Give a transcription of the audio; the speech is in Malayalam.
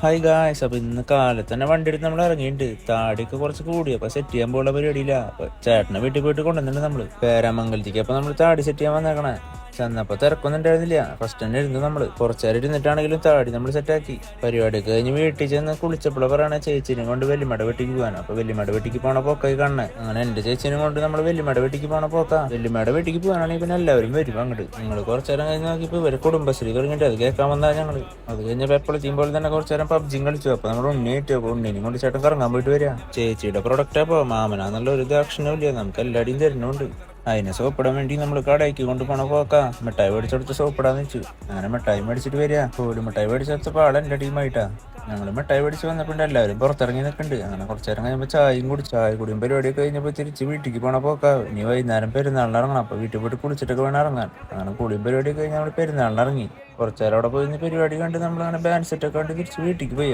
ഹായ് ഗായ്സ്, അപ്പൊ ഇന്ന് കാലത്ത് തന്നെ വണ്ടി എടുത്ത് നമ്മൾ ഇറങ്ങിയിട്ടുണ്ട്. താടിയൊക്കെ കുറച്ച് കൂടി അപ്പൊ സെറ്റ് ചെയ്യാൻ പോലുള്ള പരിപാടിയില്ല. അപ്പൊ ചേട്ടനെ വീട്ടിൽ പോയിട്ട് കൊണ്ടുവന്നിട്ടുണ്ട് നമ്മള് പേരാമംഗലത്തേക്ക്. അപ്പൊ നമ്മൾ താടി സെറ്റ് ചെയ്യാൻ വന്നേക്കണേ. ചെന്നപ്പോ തിരക്കൊന്നും ഉണ്ടായിരുന്നില്ല. ഫസ്റ്റ് തന്നെ ഇരുന്നു നമ്മള് കുറച്ചേരം ഇരുന്നിട്ടാണെങ്കിലും താടി നമ്മൾ സെറ്റാക്കി. പരിപാടിയൊക്കെ കഴിഞ്ഞ് വീട്ടിൽ ചെന്ന് കുളിച്ചപ്പോഴെ പറയണ ചേച്ചിനും കൊണ്ട് വെല്ലിമട വെട്ടിക്ക് പോകാൻ. അപ്പൊ വെല്ലിമട വെട്ടിക്ക് പോണ പോക്കായി കാണണേ. അങ്ങനെ എന്റെ ചേച്ചിനും കൊണ്ട് നമ്മൾ വെല്ലിമട വെട്ടിക്ക് പോണ പോക്കാ. വെല്ലിമട വെട്ടിക്ക് പോകാനാണെങ്കിൽ പിന്നെ എല്ലാവരും വരും അങ്ങോട്ട്. നിങ്ങൾ കുറച്ചേരം കഴിഞ്ഞ് നോക്കിയപ്പോ ഇവര് കുടുംബശ്രീ തുടങ്ങിയിട്ട് അത് കേൾക്കാൻ വന്നാ ഞങ്ങള്. അത് കഴിഞ്ഞപ്പോ എപ്പോഴും പോലെ തന്നെ കുറച്ചേരം പബ്ജിയും കളിച്ചു. അപ്പൊ നമ്മൾ ഉണ്ണിയേറ്റോ ഉണ്ണിനും കൊണ്ട് ചേട്ടൻ കറങ്ങാൻ പോയിട്ട് വരിക. ചേച്ചിയുടെ പ്രൊഡക്റ്റാ പോ മാമനാന്നുള്ള ഒരു ദാക്ഷണ്യം ഇല്ല, നമുക്ക് എല്ലാവരുടെയും തരുന്നുണ്ട്. അതിനെ സോപ്പിടാൻ വേണ്ടി നമ്മൾ കടയ്ക്ക് കൊണ്ടുപോണ പോക്കാ. മിഠായി മേടിച്ചെടുത്ത് സോപ്പിടാന്ന് വെച്ചു. അങ്ങനെ മിഠായി മേടിച്ചിട്ട് വരിക. കോഴി മിഠായി മേടിച്ചെടുത്തപ്പോൾ ആളെന്റെ ടീമായിട്ടാ. ഞങ്ങൾ മിഠായി മേടിച്ച് വന്നപ്പോൾ എല്ലാവരും പുറത്തിറങ്ങി നിൽക്കുന്നുണ്ട്. അങ്ങനെ കുറച്ചേരം കഴിയുമ്പോൾ ചായയും കുടി ചായ പരിപാടിയൊക്കെ കഴിഞ്ഞപ്പോൾ തിരിച്ച് വീട്ടിലേക്ക് പോണ പോക്കാ. ഇനി വൈകുന്നേരം പെരുന്നാളിന് ഇറങ്ങണം. അപ്പൊ വീട്ടിൽ പോയിട്ട് കുളിച്ചിട്ടൊക്കെ വേണം ഇറങ്ങാൻ. അങ്ങനെ കുളിയും പരിപാടിയൊക്കെ കഴിഞ്ഞ് നമ്മൾ പെരുന്നാളിന് ഇറങ്ങി. കുറച്ചേരം അവിടെ പോയി പരിപാടി കണ്ട് നമ്മൾ അങ്ങനെ ബാൻഡ് സെറ്റൊക്കെ കണ്ട് തിരിച്ച് വീട്ടിലേക്ക് പോയി.